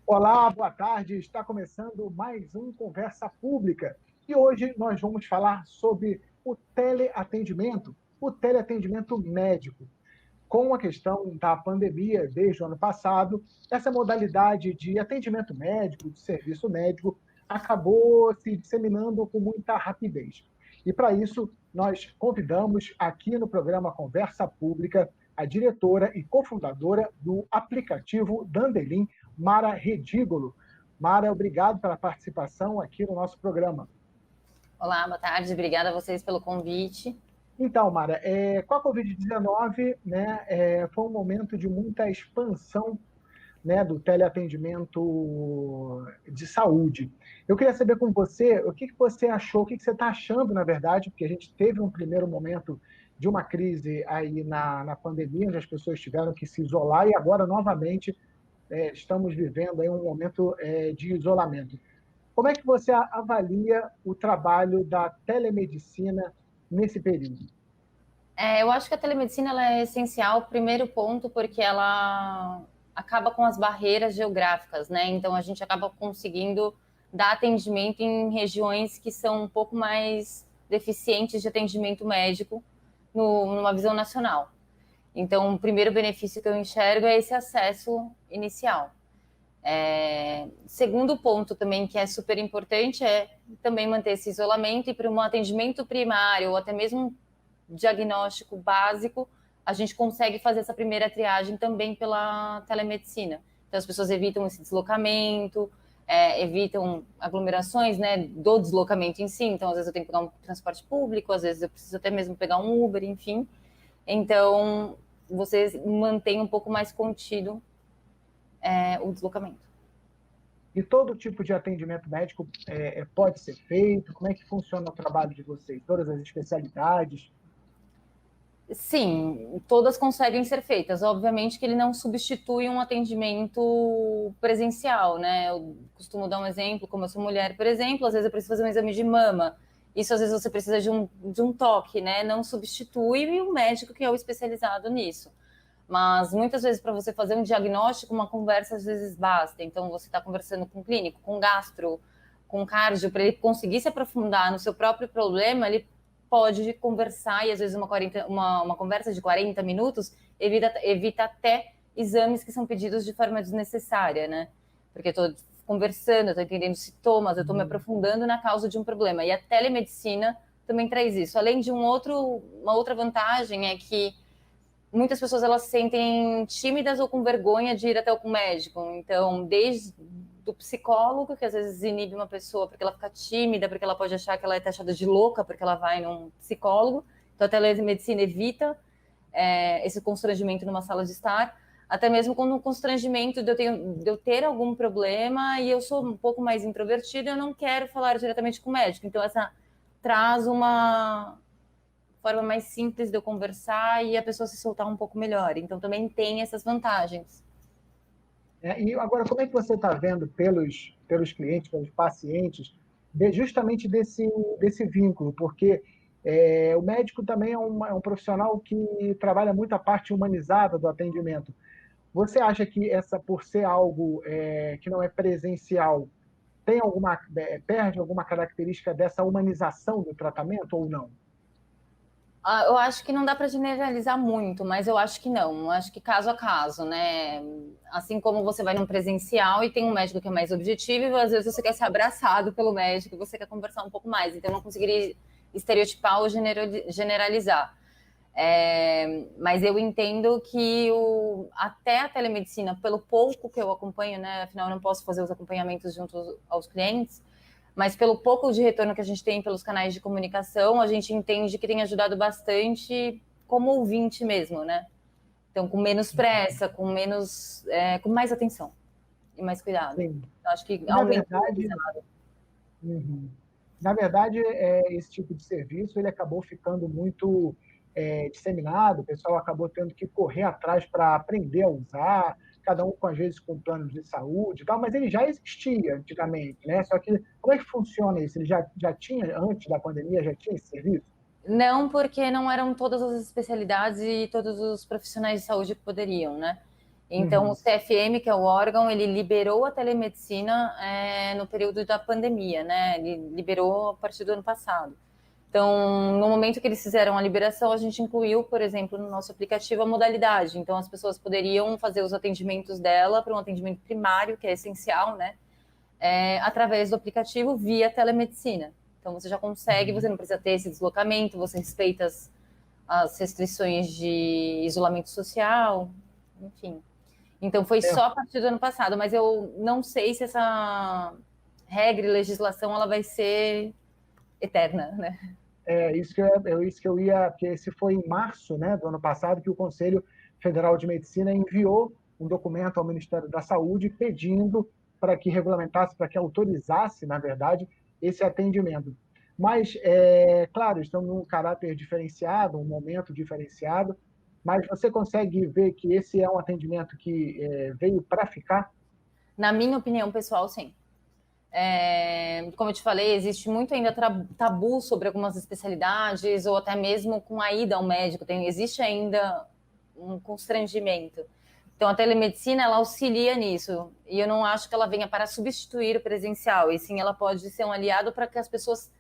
Olá, boa tarde. Está começando mais um Conversa Pública. E hoje nós vamos falar sobre o teleatendimento médico. Com a questão da pandemia desde o ano passado, essa modalidade de atendimento médico, de serviço médico, acabou se disseminando com muita rapidez. E para isso, nós convidamos aqui no programa Conversa Pública a diretora e cofundadora do aplicativo Dandelim, Mara Redigolo. Mara, obrigado pela participação aqui no nosso programa. Olá, boa tarde, obrigada a vocês pelo convite. Então, Mara, com a Covid-19, né, foi um momento de muita expansão, né, do teleatendimento de saúde. Eu queria saber com você o que você achou, o que você está achando, na verdade, porque a gente teve um primeiro momento de uma crise aí na pandemia, onde as pessoas tiveram que se isolar, e agora, novamente, estamos vivendo aí um momento de isolamento. Como é que você avalia o trabalho da telemedicina nesse período? Eu acho que a telemedicina ela é essencial, primeiro ponto, porque ela acaba com as barreiras geográficas, né? Então a gente acaba conseguindo dar atendimento em regiões que são um pouco mais deficientes de atendimento médico numa visão nacional. Então, o primeiro benefício que eu enxergo é esse acesso inicial. Segundo ponto também que é super importante é também manter esse isolamento e para um atendimento primário ou até mesmo um diagnóstico básico, a gente consegue fazer essa primeira triagem também pela telemedicina. Então as pessoas evitam esse deslocamento, evitam aglomerações, né, do deslocamento em si. Então às vezes eu tenho que pegar um transporte público, às vezes eu preciso até mesmo pegar um Uber, enfim. Então você mantém um pouco mais contido o deslocamento. E todo tipo de atendimento médico pode ser feito? Como é que funciona o trabalho de vocês? Todas as especialidades? Sim, todas conseguem ser feitas. Obviamente que ele não substitui um atendimento presencial, né? Eu costumo dar um exemplo, como eu sou mulher, por exemplo, às vezes eu preciso fazer um exame de mama. Isso às vezes você precisa de um toque, né? Não substitui o médico que é o especializado nisso. Mas muitas vezes para você fazer um diagnóstico, uma conversa às vezes basta. Então você está conversando com um clínico, com um gastro, com um cardio, para ele conseguir se aprofundar no seu próprio problema, ele pode conversar, e às vezes uma conversa de 40 minutos evita até exames que são pedidos de forma desnecessária, né? Porque eu estou conversando, eu estou entendendo sintomas, eu estou me aprofundando na causa de um problema. E a telemedicina também traz isso. Além de uma outra vantagem é que muitas pessoas elas se sentem tímidas ou com vergonha de ir até o médico. Então, desde do psicólogo, que às vezes inibe uma pessoa porque ela fica tímida, porque ela pode achar que ela é taxada de louca porque ela vai num psicólogo. Então, a telemedicina evita esse constrangimento numa sala de estar, até mesmo quando o constrangimento de eu ter algum problema e eu sou um pouco mais introvertida, eu não quero falar diretamente com o médico. Então, essa traz uma forma mais simples de eu conversar e a pessoa se soltar um pouco melhor. Então, também tem essas vantagens. E agora, como é que você está vendo pelos clientes, pelos pacientes, justamente desse vínculo? Porque o médico também é um profissional que trabalha muito a parte humanizada do atendimento. Você acha que por ser algo que não é presencial, perde alguma característica dessa humanização do tratamento ou não? Eu acho que não dá para generalizar muito, mas eu acho que não. Eu acho que caso a caso, né? Assim como você vai num presencial e tem um médico que é mais objetivo, e às vezes você quer ser abraçado pelo médico, você quer conversar um pouco mais. Então, eu não conseguiria estereotipar ou generalizar. Mas eu entendo que até a telemedicina, pelo pouco que eu acompanho, né? Afinal, eu não posso fazer os acompanhamentos junto aos clientes, mas pelo pouco de retorno que a gente tem pelos canais de comunicação, a gente entende que tem ajudado bastante como ouvinte mesmo, né? Então, com menos pressa, com mais atenção e mais cuidado. Sim. Eu acho que E, na aumenta o verdade, aprendizado. uhum. Na verdade, esse tipo de serviço ele acabou ficando muito disseminado, o pessoal acabou tendo que correr atrás para aprender a usar, cada um com, às vezes, com planos de saúde e tal, mas ele já existia antigamente, né? Só que como é que funciona isso? Ele já tinha, antes da pandemia, já tinha esse serviço? Não, porque não eram todas as especialidades e todos os profissionais de saúde que poderiam, né? Então, o CFM, que é o órgão, ele liberou a telemedicina no período da pandemia, né? Ele liberou a partir do ano passado. Então, no momento que eles fizeram a liberação, a gente incluiu, por exemplo, no nosso aplicativo a modalidade. Então, as pessoas poderiam fazer os atendimentos dela para um atendimento primário, que é essencial, né? Através do aplicativo via telemedicina. Então, você já consegue, você não precisa ter esse deslocamento, você respeita as restrições de isolamento social, enfim. Então, foi só a partir do ano passado, mas eu não sei se essa regra e legislação ela vai ser eterna, né? Isso que eu ia, porque esse foi em março, né, do ano passado, que o Conselho Federal de Medicina enviou um documento ao Ministério da Saúde pedindo para que regulamentasse, para que autorizasse, na verdade, esse atendimento. Mas, claro, estamos num caráter diferenciado, um momento diferenciado, mas você consegue ver que esse é um atendimento que veio para ficar? Na minha opinião pessoal, sim. Como eu te falei, existe muito ainda tabu sobre algumas especialidades, ou até mesmo com a ida ao médico, existe ainda um constrangimento. Então, a telemedicina, ela auxilia nisso, e eu não acho que ela venha para substituir o presencial, e sim, ela pode ser um aliado para que as pessoas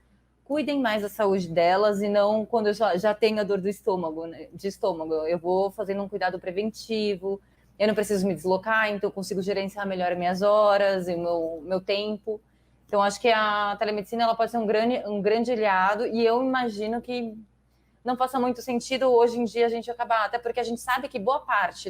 cuidem mais da saúde delas, e não quando eu já tenho a dor do estômago, né, de estômago. Eu vou fazendo um cuidado preventivo, eu não preciso me deslocar, então eu consigo gerenciar melhor as minhas horas e o meu tempo. Então, acho que a telemedicina ela pode ser um grande aliado, e eu imagino que não faça muito sentido hoje em dia a gente acabar, até porque a gente sabe que boa parte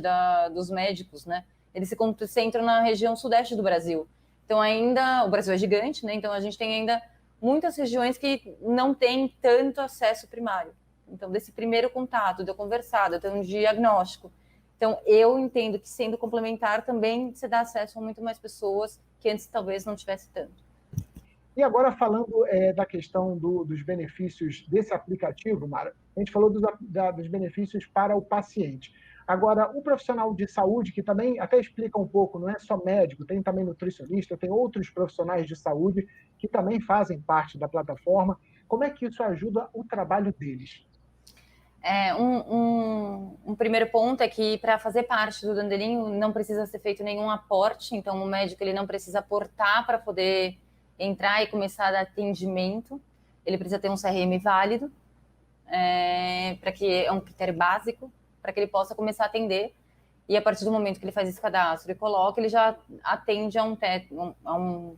dos médicos, né, eles se concentram na região sudeste do Brasil. Então, ainda, o Brasil é gigante, né, então a gente tem ainda muitas regiões que não têm tanto acesso primário. Então, desse primeiro contato, de eu conversar, de eu ter um diagnóstico. Então, eu entendo que sendo complementar também você dá acesso a muito mais pessoas que antes talvez não tivesse tanto. E agora, falando da questão dos benefícios desse aplicativo, Mara, a gente falou dos benefícios para o paciente. Agora, o profissional de saúde, que também até explica um pouco, não é só médico, tem também nutricionista, tem outros profissionais de saúde que também fazem parte da plataforma. Como é que isso ajuda o trabalho deles? Um primeiro ponto é que para fazer parte do Dandelinho não precisa ser feito nenhum aporte, então o médico ele não precisa aportar para poder entrar e começar a dar atendimento, ele precisa ter um CRM válido, para que é um critério básico, para que ele possa começar a atender, e a partir do momento que ele faz esse cadastro e coloca, ele já atende a um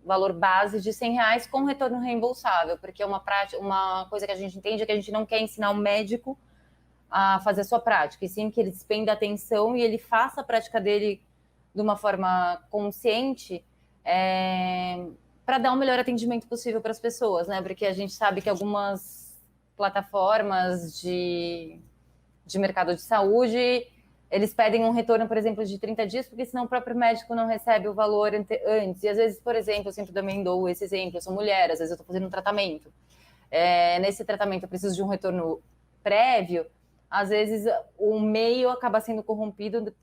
valor base de R$100 com retorno reembolsável, porque é uma coisa que a gente entende é que a gente não quer ensinar o médico a fazer a sua prática, e sim que ele despenda atenção e ele faça a prática dele de uma forma consciente, para dar o melhor atendimento possível para as pessoas, né? Porque a gente sabe que algumas plataformas de mercado de saúde, eles pedem um retorno, por exemplo, de 30 dias, porque senão o próprio médico não recebe o valor antes. E às vezes, por exemplo, eu sempre também dou esse exemplo, eu sou mulher, às vezes eu estou fazendo um tratamento. Nesse tratamento eu preciso de um retorno prévio, às vezes o meio acaba sendo corrompido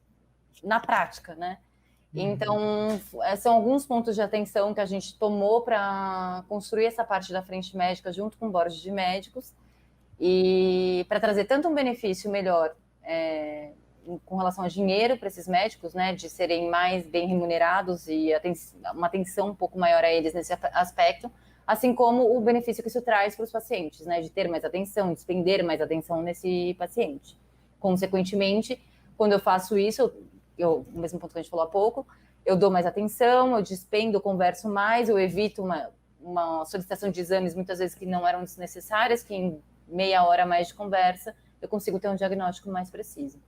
na prática, né? Então, são alguns pontos de atenção que a gente tomou para construir essa parte da frente médica junto com o board de médicos, e para trazer tanto um benefício melhor com relação a dinheiro para esses médicos, né, de serem mais bem remunerados e uma atenção um pouco maior a eles nesse aspecto, assim como o benefício que isso traz para os pacientes, né, de ter mais atenção, de despender mais atenção nesse paciente. Consequentemente, quando eu faço isso, o mesmo ponto que a gente falou há pouco, eu dou mais atenção, eu despendo, eu converso mais, eu evito uma solicitação de exames muitas vezes que não eram desnecessárias, que em meia hora a mais de conversa eu consigo ter um diagnóstico mais preciso.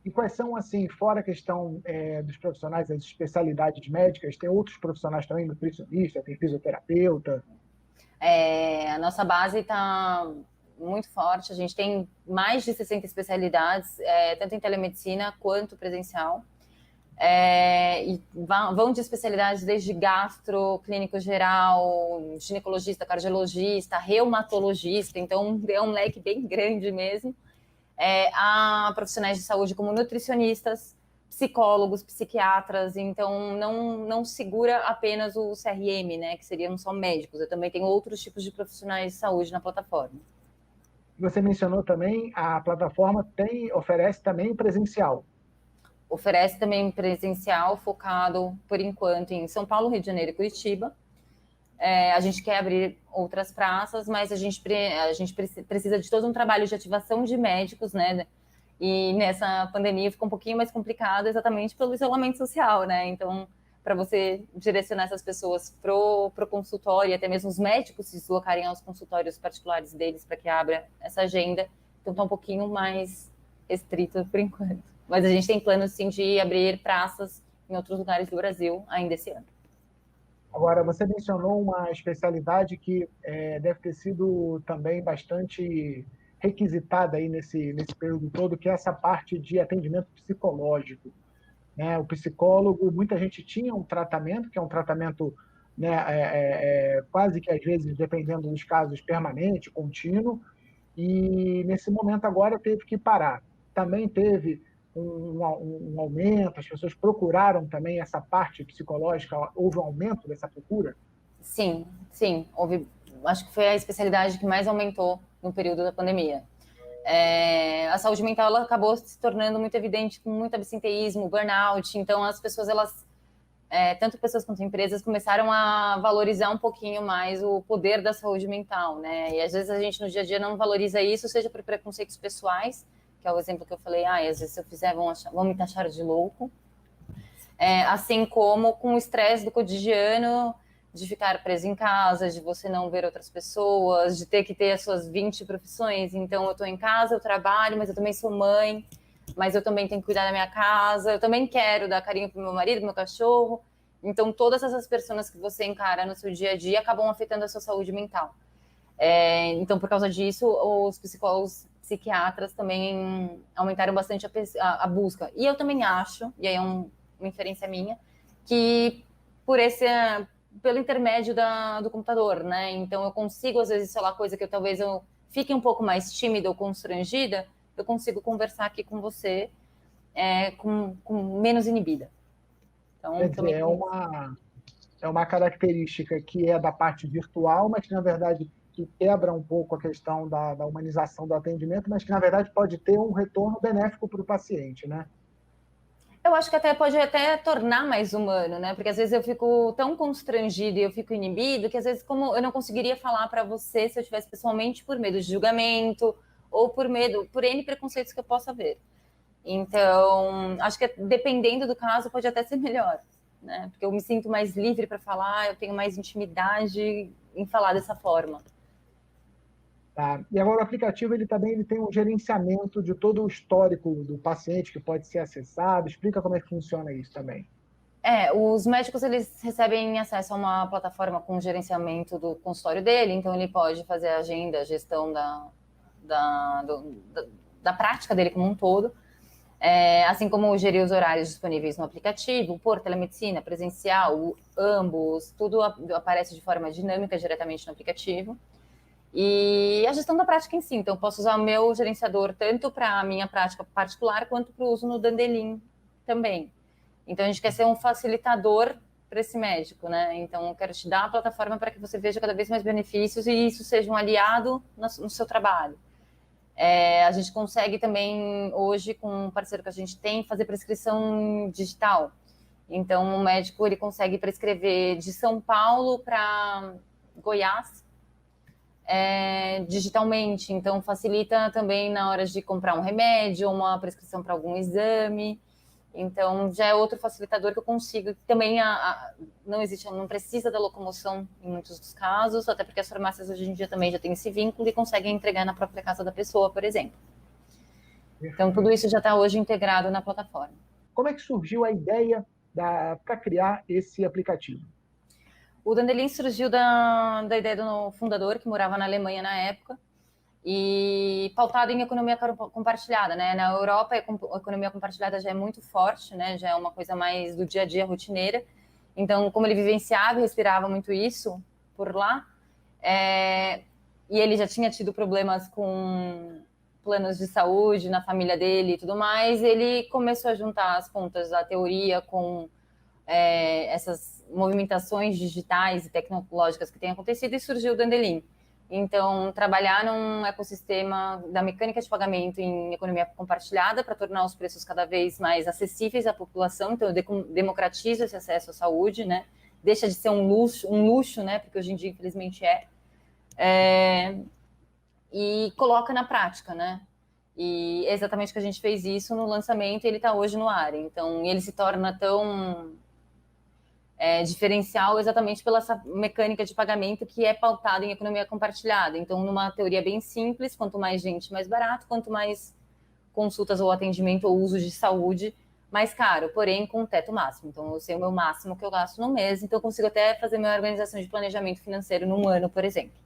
E quais são, assim, fora a questão dos profissionais, as especialidades médicas, tem outros profissionais também, nutricionista, tem fisioterapeuta? A nossa base está muito forte, a gente tem mais de 60 especialidades, tanto em telemedicina quanto presencial. E vão de especialidades desde gastro, clínico geral, ginecologista, cardiologista, reumatologista, então é um leque bem grande mesmo. Há profissionais de saúde como nutricionistas, psicólogos, psiquiatras, então não segura apenas o CRM, né, que seriam só médicos, eu também tenho outros tipos de profissionais de saúde na plataforma. Você mencionou também, a plataforma oferece também o presencial. oferece também presencial, focado, por enquanto, em São Paulo, Rio de Janeiro e Curitiba. A gente quer abrir outras praças, mas a gente precisa de todo um trabalho de ativação de médicos, né? E nessa pandemia ficou um pouquinho mais complicado exatamente pelo isolamento social, né? Então, para você direcionar essas pessoas pro consultório, e até mesmo os médicos se deslocarem aos consultórios particulares deles para que abra essa agenda, então está um pouquinho mais restrito por enquanto. Mas a gente tem planos, sim, de abrir praças em outros lugares do Brasil ainda esse ano. Agora, você mencionou uma especialidade que deve ter sido também bastante requisitada aí nesse período todo, que é essa parte de atendimento psicológico, né? O psicólogo, muita gente tinha um tratamento, que é um tratamento, né, quase que às vezes, dependendo dos casos, permanente, contínuo, e nesse momento agora teve que parar. Também teve um aumento, as pessoas procuraram também essa parte psicológica, houve um aumento dessa procura? Sim, sim, houve, acho que foi a especialidade que mais aumentou no período da pandemia. A saúde mental ela acabou se tornando muito evidente com muito absenteísmo, burnout, então as pessoas, tanto pessoas quanto empresas, começaram a valorizar um pouquinho mais o poder da saúde mental, né? E às vezes a gente no dia a dia não valoriza isso, seja por preconceitos pessoais, que é o exemplo que eu falei, às vezes se eu fizer vão me taxar de louco, assim como com o estresse do cotidiano, de ficar preso em casa, de você não ver outras pessoas, de ter que ter as suas 20 profissões. Então, eu estou em casa, eu trabalho, mas eu também sou mãe, mas eu também tenho que cuidar da minha casa, eu também quero dar carinho para o meu marido, pro meu cachorro. Então, todas essas pessoas que você encara no seu dia a dia acabam afetando a sua saúde mental. Então, por causa disso, os psicólogos, psiquiatras também aumentaram bastante a busca. E eu também acho, e aí é uma inferência minha, que pelo intermédio do computador, né? Então eu consigo, às vezes, sei lá, coisa que talvez eu fique um pouco mais tímida ou constrangida, eu consigo conversar aqui com você com menos inibida. Então, Quer dizer, é uma característica que é da parte virtual, mas que, na verdade, que quebra um pouco a questão da humanização do atendimento, mas que, na verdade, pode ter um retorno benéfico para o paciente, né? Eu acho que até pode até tornar mais humano, né? Porque às vezes eu fico tão constrangido e eu fico inibido que às vezes como eu não conseguiria falar para você se eu tivesse pessoalmente por medo de julgamento ou por N preconceitos que eu possa ver. Então, acho que dependendo do caso pode até ser melhor, né? Porque eu me sinto mais livre para falar, eu tenho mais intimidade em falar dessa forma. Tá? E agora o aplicativo ele tem um gerenciamento de todo o histórico do paciente que pode ser acessado. Explica como é que funciona isso também. Os médicos eles recebem acesso a uma plataforma com gerenciamento do consultório dele, então ele pode fazer a agenda, a gestão da prática dele como um todo, assim como gerir os horários disponíveis no aplicativo, por telemedicina, presencial, ambos, tudo aparece de forma dinâmica diretamente no aplicativo. E a gestão da prática em si, então eu posso usar o meu gerenciador tanto para a minha prática particular quanto para o uso no Dandelin também. Então, a gente quer ser um facilitador para esse médico, né? Então, eu quero te dar a plataforma para que você veja cada vez mais benefícios e isso seja um aliado no seu trabalho. A gente consegue também, hoje, com um parceiro que a gente tem, fazer prescrição digital. Então, o médico ele consegue prescrever de São Paulo para Goiás digitalmente. Então, facilita também na hora de comprar um remédio, uma prescrição para algum exame. Então, já é outro facilitador que eu consigo. Também não precisa da locomoção em muitos dos casos, até porque as farmácias hoje em dia também já têm esse vínculo e conseguem entregar na própria casa da pessoa, por exemplo. Então, tudo isso já está hoje integrado na plataforma. Como é que surgiu a ideia para criar esse aplicativo? O Dandelin surgiu da ideia do fundador, que morava na Alemanha na época, e pautado em economia compartilhada, né? Na Europa, a economia compartilhada já é muito forte, né? Já é uma coisa mais do dia a dia rotineira. Então, como ele vivenciava e respirava muito isso por lá, e ele já tinha tido problemas com planos de saúde na família dele e tudo mais, ele começou a juntar as pontas da teoria com essas movimentações digitais e tecnológicas que têm acontecido e surgiu o Dandelin. Então, trabalhar num ecossistema da mecânica de pagamento em economia compartilhada para tornar os preços cada vez mais acessíveis à população. Então, eu democratizo esse acesso à saúde, né? Deixa de ser um luxo, né? Porque hoje em dia, infelizmente, e coloca na prática, né? E é exatamente que a gente fez isso no lançamento e ele está hoje no ar. Então, ele se torna tão diferencial exatamente pela essa mecânica de pagamento que é pautada em economia compartilhada. Então, numa teoria bem simples, quanto mais gente, mais barato, quanto mais consultas ou atendimento ou uso de saúde, mais caro, porém com teto máximo. Então, eu sei o meu máximo que eu gasto no mês, então eu consigo até fazer minha organização de planejamento financeiro num ano, por exemplo.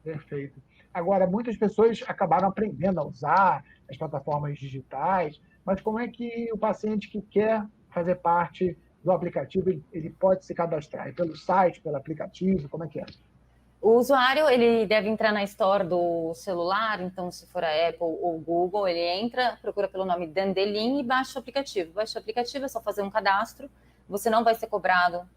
Perfeito. Agora, muitas pessoas acabaram aprendendo a usar as plataformas digitais, mas como é que o paciente que quer fazer parte do aplicativo, ele pode se cadastrar? É pelo site, pelo aplicativo, como é que é? O usuário, ele deve entrar na Store do celular, então se for a Apple ou Google, ele entra, procura pelo nome Dandelin e baixa o aplicativo. Baixa o aplicativo, é só fazer um cadastro, você não vai ser cobrado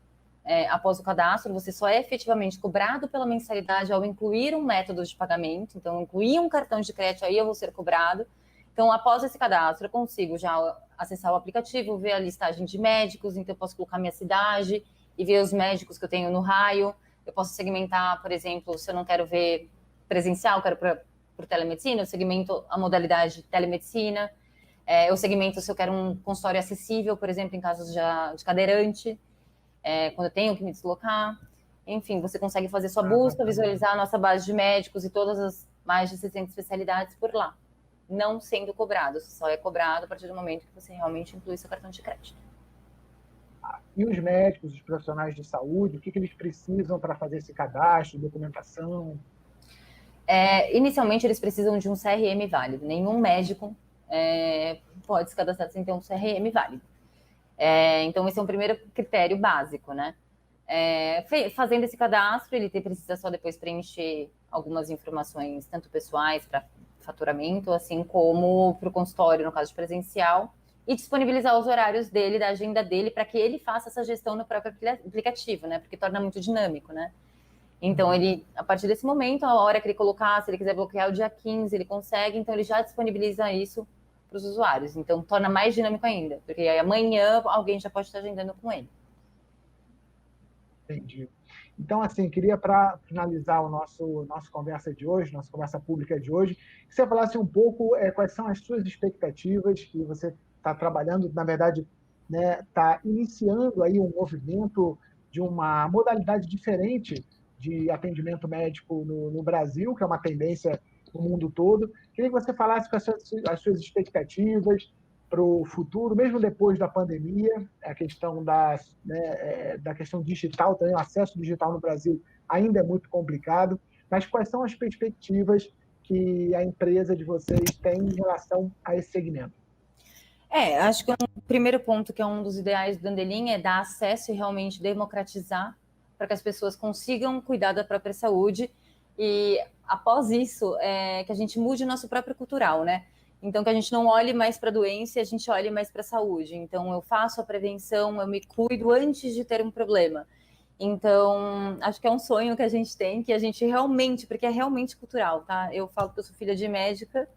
após o cadastro, você só é efetivamente cobrado pela mensalidade ao incluir um método de pagamento, então incluir um cartão de crédito, aí eu vou ser cobrado. Então, após esse cadastro, eu consigo já acessar o aplicativo, ver a listagem de médicos, então eu posso colocar minha cidade e ver os médicos que eu tenho no raio. Eu posso segmentar, por exemplo, se eu não quero ver presencial, quero por telemedicina, eu segmento a modalidade de telemedicina, eu segmento se eu quero um consultório acessível, por exemplo, em casos de cadeirante, quando eu tenho que me deslocar. Enfim, você consegue fazer sua busca, visualizar a nossa base de médicos e todas as mais de 60 especialidades por lá, não sendo cobrado, só é cobrado a partir do momento que você realmente inclui seu cartão de crédito. E os médicos, os profissionais de saúde, o que eles precisam para fazer esse cadastro, documentação? Inicialmente, eles precisam de um CRM válido. Nenhum médico pode se cadastrar sem ter um CRM válido. Então, esse é um primeiro critério básico, né? Fazendo esse cadastro, ele precisa só depois preencher algumas informações, tanto pessoais para faturamento, assim como para o consultório, no caso de presencial, e disponibilizar os horários dele, da agenda dele, para que ele faça essa gestão no próprio aplicativo, né? Porque torna muito dinâmico, né? Então, ele, a partir desse momento, a hora que ele colocar, se ele quiser bloquear o dia 15, ele consegue, então ele já disponibiliza isso para os usuários. Então, torna mais dinâmico ainda, porque aí amanhã alguém já pode estar agendando com ele. Entendi. Então, assim, queria, para finalizar nossa conversa de hoje, nossa conversa pública de hoje, que você falasse um pouco quais são as suas expectativas, que você está trabalhando, na verdade, né, está iniciando aí um movimento de uma modalidade diferente de atendimento médico no Brasil, que é uma tendência no mundo todo. Queria que você falasse com as suas expectativas para o futuro, mesmo depois da pandemia, a questão da questão digital, também o acesso digital no Brasil ainda é muito complicado, mas quais são as perspectivas que a empresa de vocês tem em relação a esse segmento? Acho que o primeiro ponto, que é um dos ideais do Dandelin, é dar acesso e realmente democratizar para que as pessoas consigam cuidar da própria saúde e, após isso, que a gente mude o nosso próprio cultural, né? Então, que a gente não olhe mais para a doença e a gente olhe mais para a saúde. Então, eu faço a prevenção, eu me cuido antes de ter um problema. Então, acho que é um sonho que a gente tem, que a gente realmente, porque é realmente cultural, tá? Eu falo que eu sou filha de médica,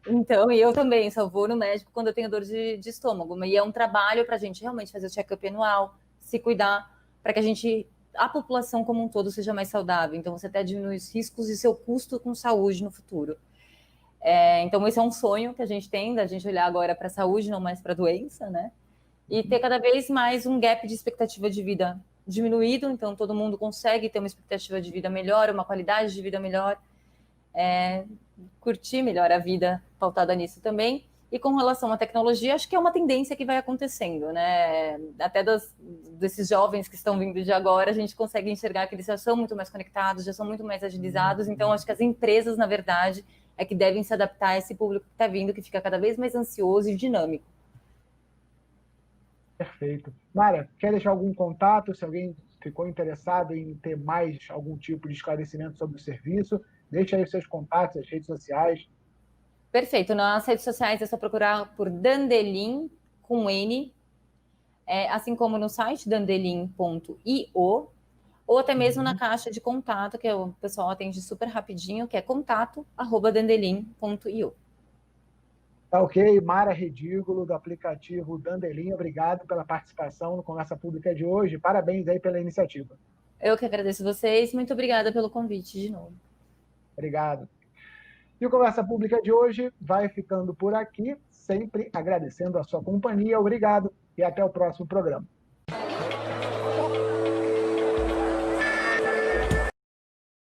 então, e eu também só vou no médico quando eu tenho dor de estômago. E é um trabalho para a gente realmente fazer o check-up anual, se cuidar, para que a população como um todo seja mais saudável. Então, você até diminui os riscos e seu custo com saúde no futuro. Então, esse é um sonho que a gente tem, da gente olhar agora para a saúde, não mais para a doença, né? E ter cada vez mais um gap de expectativa de vida diminuído, então todo mundo consegue ter uma expectativa de vida melhor, uma qualidade de vida melhor, curtir melhor a vida pautada nisso também. E com relação à tecnologia, acho que é uma tendência que vai acontecendo, né? Até desses jovens que estão vindo de agora, a gente consegue enxergar que eles já são muito mais conectados, já são muito mais agilizados. Então, acho que as empresas, na verdade, que devem se adaptar a esse público que está vindo, que fica cada vez mais ansioso e dinâmico. Perfeito. Mara, quer deixar algum contato? Se alguém ficou interessado em ter mais algum tipo de esclarecimento sobre o serviço, deixa aí os seus contatos, as redes sociais. Perfeito. Nas redes sociais é só procurar por Dandelin, com N, assim como no site dandelin.io, ou até mesmo na caixa de contato, que o pessoal atende super rapidinho, que é contato@dandelin.io. Tá ok, Mara Redígulo, do aplicativo Dandelin, obrigado pela participação no Conversa Pública de hoje, parabéns aí pela iniciativa. Eu que agradeço vocês, muito obrigada pelo convite de novo. Obrigado. E o Conversa Pública de hoje vai ficando por aqui, sempre agradecendo a sua companhia, obrigado e até o próximo programa.